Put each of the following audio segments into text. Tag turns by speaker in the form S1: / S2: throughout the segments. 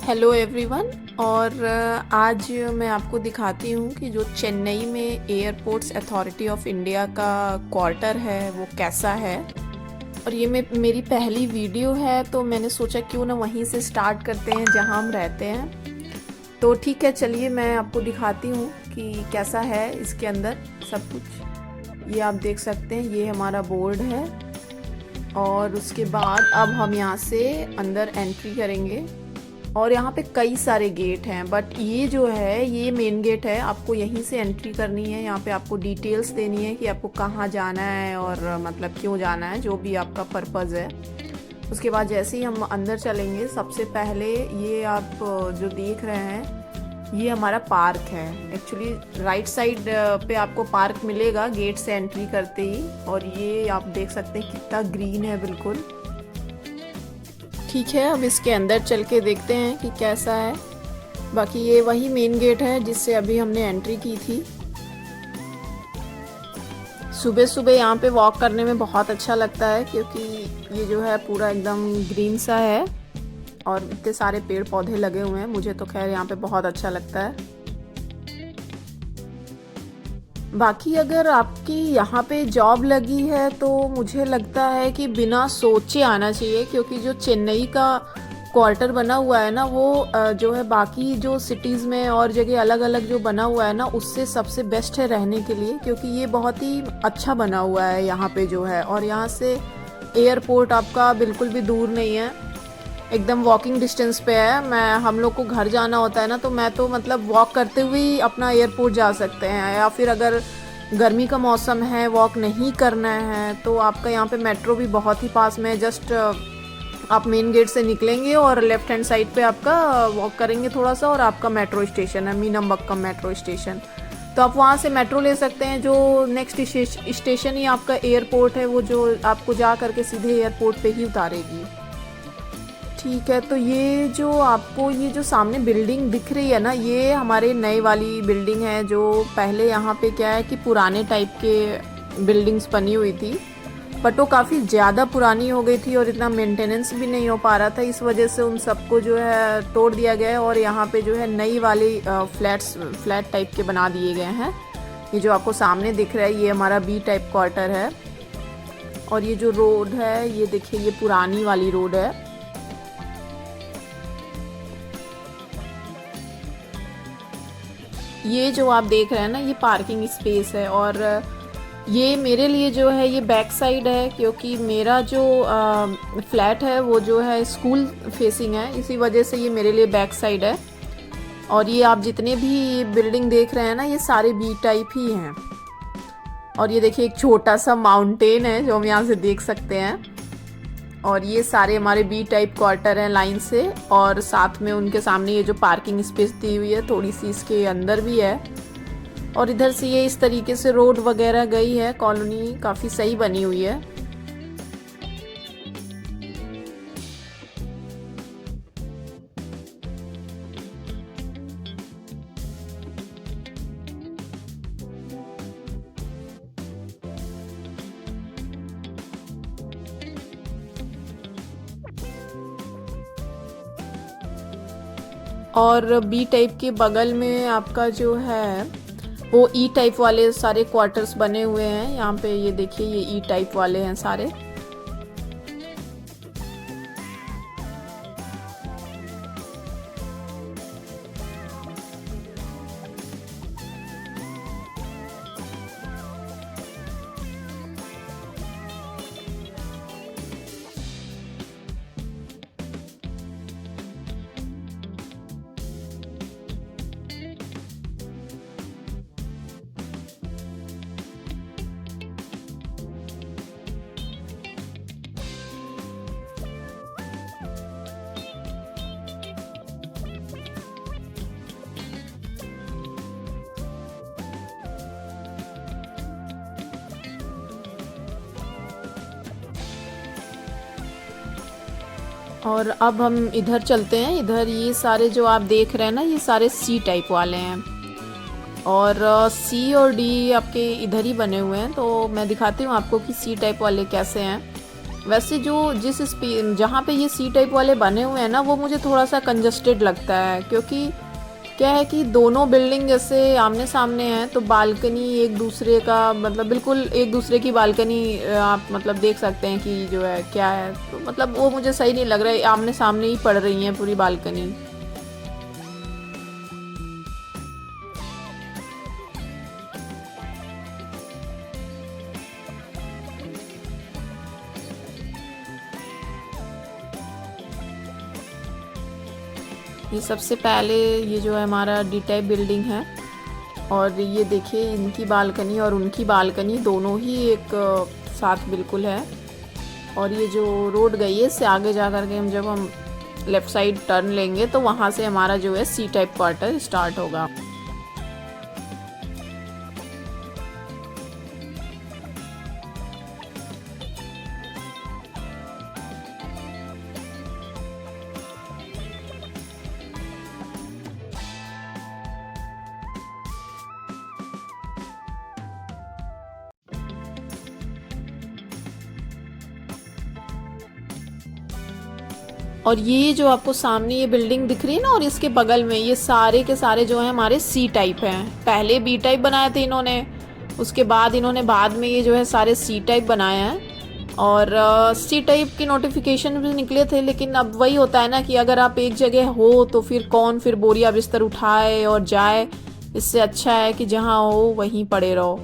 S1: Hello everyone. और आज मैं आपको दिखाती हूँ कि जो चेन्नई में एयरपोर्ट्स अथॉरिटी ऑफ इंडिया का क्वार्टर है वो कैसा है। और ये मेरी पहली वीडियो है तो मैंने सोचा क्यों ना वहीं से स्टार्ट करते हैं जहाँ हम रहते हैं। तो ठीक है, चलिए मैं आपको दिखाती हूँ कि कैसा है इसके अंदर सब कुछ। ये आप देख सकते हैं, ये हमारा बोर्ड है और उसके बाद अब हम यहाँ से अंदर एंट्री करेंगे। और यहाँ पे कई सारे गेट हैं, बट ये जो है ये मेन गेट है, आपको यहीं से एंट्री करनी है। यहाँ पे आपको डिटेल्स देनी है कि आपको कहाँ जाना है और मतलब क्यों जाना है, जो भी आपका पर्पज़ है। उसके बाद जैसे ही हम अंदर चलेंगे, सबसे पहले ये आप जो देख रहे हैं ये हमारा पार्क है। एक्चुअली राइट साइड पे आपको पार्क मिलेगा गेट से एंट्री करते ही। और ये आप देख सकते हैं कितना ग्रीन है बिल्कुल। ठीक है, अब इसके अंदर चल के देखते हैं कि कैसा है। बाकी ये वही मेन गेट है जिससे अभी हमने एंट्री की थी। सुबह सुबह यहाँ पे वॉक करने में बहुत अच्छा लगता है क्योंकि ये जो है पूरा एकदम ग्रीन सा है और इतने सारे पेड़ पौधे लगे हुए हैं। मुझे तो खैर यहाँ पे बहुत अच्छा लगता है। बाकी अगर आपकी यहाँ पे जॉब लगी है तो मुझे लगता है कि बिना सोचे आना चाहिए, क्योंकि जो चेन्नई का क्वार्टर बना हुआ है ना वो जो है बाकी जो सिटीज़ में और जगह अलग अलग जो बना हुआ है ना उससे सबसे बेस्ट है रहने के लिए, क्योंकि ये बहुत ही अच्छा बना हुआ है यहाँ पे जो है। और यहाँ से एयरपोर्ट आपका बिल्कुल भी दूर नहीं है, एकदम वॉकिंग डिस्टेंस पे है। हम लोग को घर जाना होता है ना तो मैं तो मतलब वॉक करते हुए ही अपना एयरपोर्ट जा सकते हैं, या फिर अगर गर्मी का मौसम है वॉक नहीं करना है तो आपका यहाँ पे मेट्रो भी बहुत ही पास में है। जस्ट आप मेन गेट से निकलेंगे और लेफ्ट हैंड साइड पे आपका वॉक करेंगे थोड़ा सा और आपका मेट्रो स्टेशन है, मीनमबक्कम मेट्रो स्टेशन। तो आप वहाँ से मेट्रो ले सकते हैं। जो नेक्स्ट स्टेशन ही आपका एयरपोर्ट है, वो जो आपको जा करके सीधे एयरपोर्ट पे ही उतारेगी। ठीक है, तो ये जो आपको ये जो सामने बिल्डिंग दिख रही है ना, ये हमारे नए वाली बिल्डिंग है। जो पहले यहाँ पे क्या है कि पुराने टाइप के बिल्डिंग्स बनी हुई थी, बट वो काफ़ी ज़्यादा पुरानी हो गई थी और इतना मेंटेनेंस भी नहीं हो पा रहा था। इस वजह से उन सबको जो है तोड़ दिया गया है और यहाँ पे जो है नई वाली फ्लैट टाइप के बना दिए गए हैं। ये जो आपको सामने दिख रहा है ये हमारा बी टाइप क्वार्टर है। और ये जो रोड है ये देखिए, ये पुरानी वाली रोड है। ये जो आप देख रहे हैं ना ये पार्किंग स्पेस है। और ये मेरे लिए जो है ये बैक साइड है, क्योंकि मेरा जो फ्लैट है वो जो है स्कूल फेसिंग है, इसी वजह से ये मेरे लिए बैक साइड है। और ये आप जितने भी बिल्डिंग देख रहे हैं ना ये सारे बी टाइप ही हैं। और ये देखिए एक छोटा सा माउंटेन है जो हम यहाँ से देख सकते हैं। और ये सारे हमारे बी टाइप क्वार्टर हैं लाइन से, और साथ में उनके सामने ये जो पार्किंग स्पेस दी हुई है थोड़ी सी इसके अंदर भी है। और इधर से ये इस तरीके से रोड वगैरह गई है, कॉलोनी काफ़ी सही बनी हुई है। और बी टाइप के बगल में आपका जो है वो ई टाइप वाले सारे क्वार्टर्स बने हुए हैं। यहाँ पे ये देखिए ये ई टाइप वाले हैं सारे। और अब हम इधर चलते हैं। इधर ये सारे जो आप देख रहे हैं ना ये सारे सी टाइप वाले हैं, और सी और डी आपके इधर ही बने हुए हैं। तो मैं दिखाती हूँ आपको कि सी टाइप वाले कैसे हैं। वैसे जो जहाँ पे ये सी टाइप वाले बने हुए हैं ना, वो मुझे थोड़ा सा कंजस्टेड लगता है, क्योंकि क्या है कि दोनों बिल्डिंग जैसे आमने सामने हैं, तो बालकनी एक दूसरे का मतलब बिल्कुल एक दूसरे की बालकनी आप मतलब देख सकते हैं कि जो है क्या है, तो मतलब वो मुझे सही नहीं लग रहा है, आमने सामने ही पड़ रही हैं पूरी बालकनी। ये सबसे पहले ये जो है हमारा डी टाइप बिल्डिंग है, और ये देखिए इनकी बालकनी और उनकी बालकनी दोनों ही एक साथ बिल्कुल है। और ये जो रोड गई है, इससे आगे जा कर के जब हम लेफ़्ट साइड टर्न लेंगे तो वहाँ से हमारा जो है सी टाइप क्वार्टर स्टार्ट होगा। और ये जो आपको सामने ये बिल्डिंग दिख रही है ना, और इसके बगल में ये सारे के सारे जो हैं हमारे सी टाइप हैं। पहले बी टाइप बनाए थे इन्होंने, उसके बाद इन्होंने बाद में ये जो है सारे सी टाइप बनाए हैं। और सी टाइप की नोटिफिकेशन भी निकले थे, लेकिन अब वही होता है ना कि अगर आप एक जगह हो तो फिर कौन फिर बोरिया बिस्तर उठाए और जाए। इससे अच्छा है कि जहाँ हो वहीं पड़े रहो।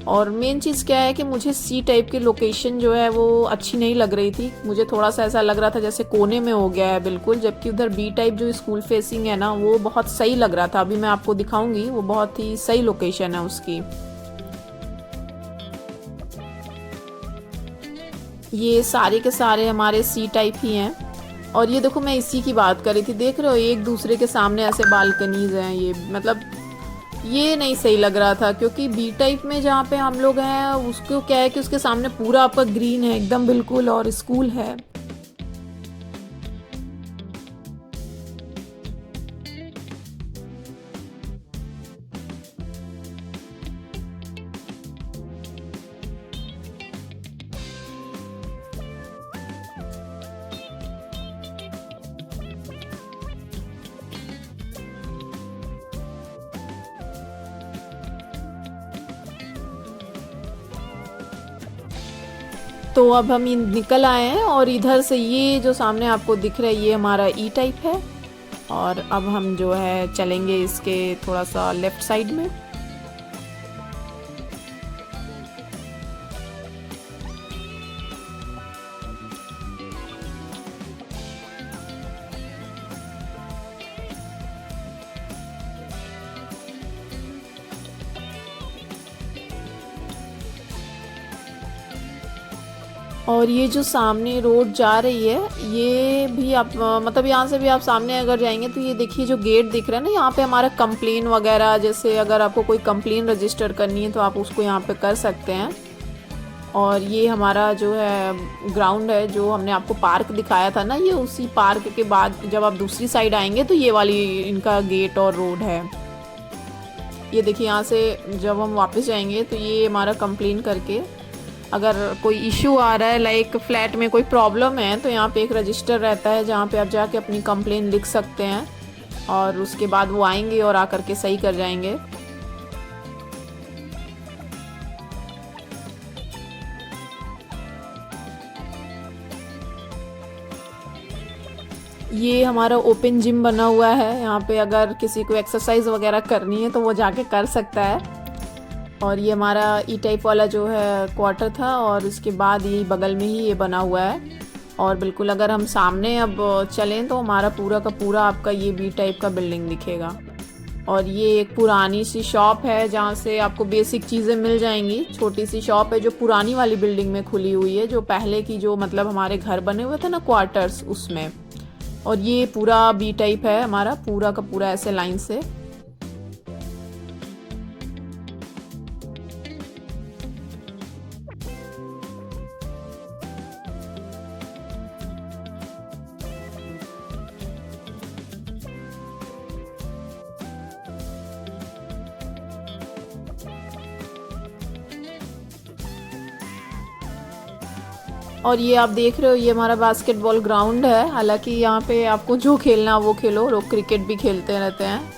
S1: और मेन चीज़ क्या है कि मुझे सी टाइप की लोकेशन जो है वो अच्छी नहीं लग रही थी। मुझे थोड़ा सा ऐसा लग रहा था जैसे कोने में हो गया है बिल्कुल, जबकि उधर बी टाइप जो स्कूल फेसिंग है ना, वो बहुत सही लग रहा था। अभी मैं आपको दिखाऊंगी, वो बहुत ही सही लोकेशन है उसकी। ये सारे के सारे हमारे सी टाइप ही हैं। और ये देखो, मैं इसी की बात कर रही थी, देख रहे हो एक दूसरे के सामने ऐसे बालकनीज हैं। ये मतलब ये नहीं सही लग रहा था, क्योंकि बी टाइप में जहाँ पे हम लोग हैं उसको क्या है कि उसके सामने पूरा आपका ग्रीन है एकदम बिल्कुल, और स्कूल है। तो अब हम निकल आए हैं, और इधर से ये जो सामने आपको दिख रहा है ये हमारा ई टाइप है। और अब हम जो है चलेंगे इसके थोड़ा सा लेफ्ट साइड में। और ये जो सामने रोड जा रही है, ये भी आप मतलब यहाँ से भी आप सामने अगर जाएंगे तो ये देखिए जो गेट दिख रहा है ना, यहाँ पे हमारा कंप्लेन वगैरह, जैसे अगर आपको कोई कंप्लेन रजिस्टर करनी है तो आप उसको यहाँ पे कर सकते हैं। और ये हमारा जो है ग्राउंड है, जो हमने आपको पार्क दिखाया था ना, ये उसी पार्क के बाद जब आप दूसरी साइड आएंगे तो ये वाली इनका गेट और रोड है। ये देखिए यहाँ से जब हम वापस जाएंगे तो ये हमारा कंप्लेन करके, अगर कोई इशू आ रहा है लाइक फ्लैट में कोई प्रॉब्लम है, तो यहाँ पे एक रजिस्टर रहता है जहाँ पे आप जाके अपनी कंप्लेन लिख सकते हैं, और उसके बाद वो आएंगे और आकर के सही कर जाएंगे। ये हमारा ओपन जिम बना हुआ है, यहाँ पे अगर किसी को एक्सरसाइज वगैरह करनी है तो वो जाके कर सकता है। और ये हमारा ई टाइप वाला जो है क्वार्टर था, और इसके बाद यही बगल में ही ये बना हुआ है। और बिल्कुल अगर हम सामने अब चलें तो हमारा पूरा का पूरा आपका ये बी टाइप का बिल्डिंग दिखेगा। और ये एक पुरानी सी शॉप है जहाँ से आपको बेसिक चीज़ें मिल जाएंगी। छोटी सी शॉप है जो पुरानी वाली बिल्डिंग में खुली हुई है, जो पहले की जो मतलब हमारे घर बने हुए थे ना क्वार्टर्स, उसमें। और ये पूरा बी टाइप है हमारा, पूरा का पूरा ऐसे लाइन से। और ये आप देख रहे हो ये हमारा बास्केटबॉल ग्राउंड है। हालांकि यहाँ पे आपको जो खेलना वो खेलो, लोग क्रिकेट भी खेलते रहते हैं।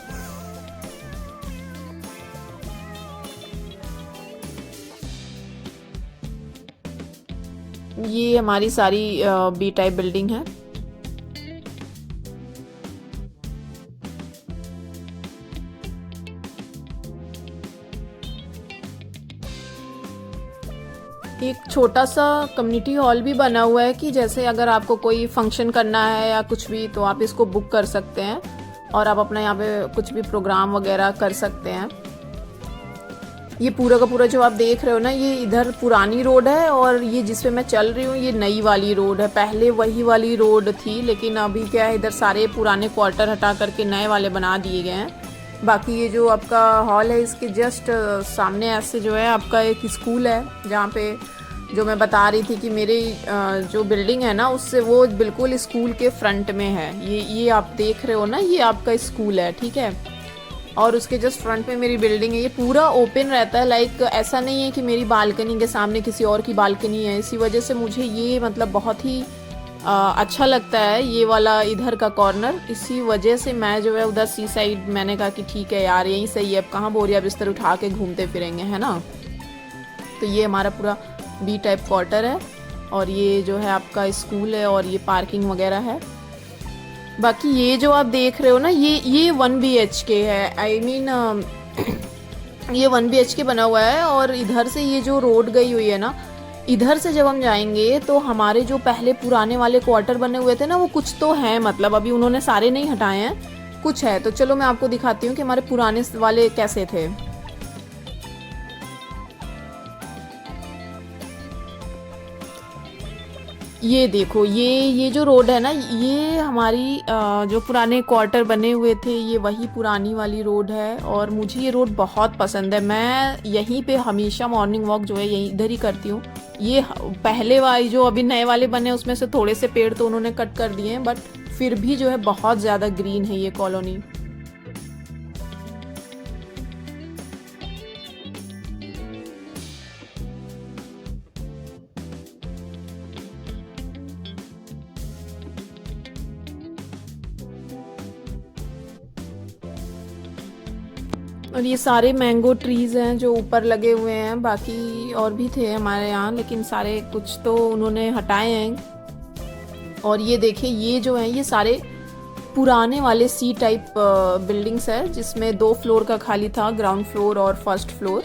S1: ये हमारी सारी बी टाइप बिल्डिंग है। एक छोटा सा कम्युनिटी हॉल भी बना हुआ है कि जैसे अगर आपको कोई फंक्शन करना है या कुछ भी तो आप इसको बुक कर सकते हैं और आप अपना यहाँ पे कुछ भी प्रोग्राम वगैरह कर सकते हैं। ये पूरा का पूरा जो आप देख रहे हो ना, ये इधर पुरानी रोड है और ये जिस पे मैं चल रही हूँ ये नई वाली रोड है। पहले वही वाली रोड थी, लेकिन अभी क्या है, इधर सारे पुराने क्वार्टर हटा करके नए वाले बना दिए गए हैं। बाकी ये जो आपका हॉल है इसके जस्ट सामने ऐसे जो है आपका एक स्कूल है, जहाँ पे जो मैं बता रही थी कि मेरी जो बिल्डिंग है ना उससे वो बिल्कुल स्कूल के फ्रंट में है। ये आप देख रहे हो ना, ये आपका स्कूल है, ठीक है। और उसके जस्ट फ्रंट में मेरी बिल्डिंग है। ये पूरा ओपन रहता है, लाइक ऐसा नहीं है कि मेरी बालकनी के सामने किसी और की बालकनी है। इसी वजह से मुझे ये मतलब बहुत ही अच्छा लगता है ये वाला इधर का कॉर्नर। इसी वजह से मैं जो है उधर सी साइड मैंने कहा कि ठीक है यार यहीं सही है, अब कहाँ बोरिया बिस्तर उठा के घूमते फिरेंगे, है ना। तो ये हमारा पूरा बी टाइप क्वार्टर है और ये जो है आपका स्कूल है और ये पार्किंग वगैरह है। बाकी ये जो आप देख रहे हो ना, ये 1 BHK है। आई मीन ये 1 BHK बना हुआ है। और इधर से ये जो रोड गई हुई है ना, इधर से जब हम जाएंगे तो हमारे जो पहले पुराने वाले क्वार्टर बने हुए थे ना, वो कुछ तो हैं, मतलब अभी उन्होंने सारे नहीं हटाए हैं, कुछ है। तो चलो मैं आपको दिखाती हूँ कि हमारे पुराने वाले कैसे थे। ये देखो, ये जो रोड है ना, ये हमारी जो पुराने क्वार्टर बने हुए थे ये वही पुरानी वाली रोड है। और मुझे ये रोड बहुत पसंद है। मैं यहीं पे हमेशा मॉर्निंग वॉक जो है यहीं इधर ही करती हूँ। ये पहले वाले जो अभी नए वाले बने उसमें से थोड़े से पेड़ तो उन्होंने कट कर दिए हैं, बट फिर भी जो है बहुत ज़्यादा ग्रीन है ये कॉलोनी। और ये सारे मैंगो ट्रीज हैं जो ऊपर लगे हुए हैं। बाकी और भी थे हमारे यहाँ, लेकिन सारे कुछ तो उन्होंने हटाए हैं। और ये देखिए, ये जो है ये सारे पुराने वाले सी टाइप बिल्डिंग्स है, जिसमें 2 फ्लोर का खाली था, ग्राउंड फ्लोर और फर्स्ट फ्लोर।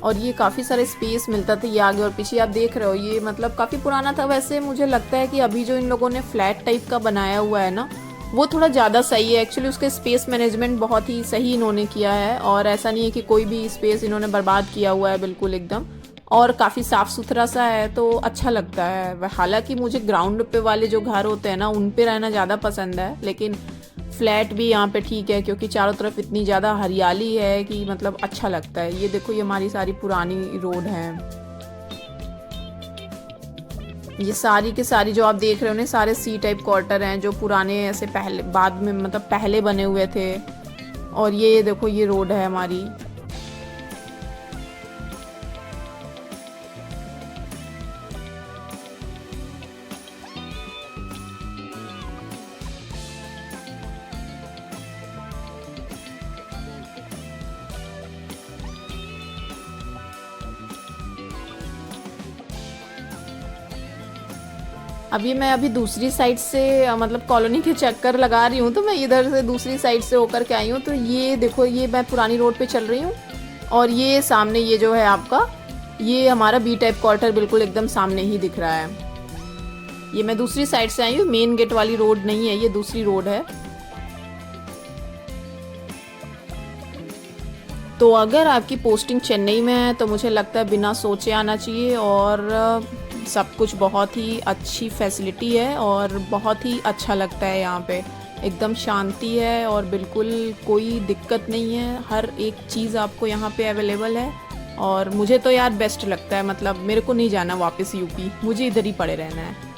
S1: और ये काफ़ी सारे स्पेस मिलता था। ये आगे और पीछे आप देख रहे हो, ये मतलब काफ़ी पुराना था। वैसे मुझे लगता है कि अभी जो इन लोगों ने फ्लैट टाइप का बनाया हुआ है ना, वो थोड़ा ज़्यादा सही है। एक्चुअली उसके स्पेस मैनेजमेंट बहुत ही सही इन्होंने किया है और ऐसा नहीं है कि कोई भी स्पेस इन्होंने बर्बाद किया हुआ है, बिल्कुल एकदम। और काफ़ी साफ़ सुथरा सा है तो अच्छा लगता है। हालांकि मुझे ग्राउंड पे वाले जो घर होते हैं ना उन पे रहना ज़्यादा पसंद है, लेकिन फ्लैट भी यहाँ पे ठीक है क्योंकि चारों तरफ इतनी ज़्यादा हरियाली है कि मतलब अच्छा लगता है। ये देखो, ये हमारी सारी पुरानी रोड है। ये सारी के सारी जो आप देख रहे हो ना, सारे सी टाइप क्वार्टर हैं जो पुराने ऐसे पहले बाद में मतलब पहले बने हुए थे। और ये देखो, ये रोड है हमारी। अभी दूसरी साइड से मतलब कॉलोनी के चक्कर लगा रही हूँ, तो मैं इधर से दूसरी साइड से होकर के आई हूँ। तो ये देखो, ये मैं पुरानी रोड पे चल रही हूँ और ये सामने ये जो है आपका, ये हमारा बी टाइप क्वार्टर बिल्कुल एकदम सामने ही दिख रहा है। ये मैं दूसरी साइड से आई हूँ, मेन गेट वाली रोड नहीं है, ये दूसरी रोड है। तो अगर आपकी पोस्टिंग चेन्नई में है तो मुझे लगता है बिना सोचे आना चाहिए। और सब कुछ बहुत ही अच्छी फैसिलिटी है और बहुत ही अच्छा लगता है यहाँ पे। एकदम शांति है और बिल्कुल कोई दिक्कत नहीं है। हर एक चीज़ आपको यहाँ पे अवेलेबल है और मुझे तो यार बेस्ट लगता है। मतलब मेरे को नहीं जाना वापस यूपी, मुझे इधर ही पड़े रहना है।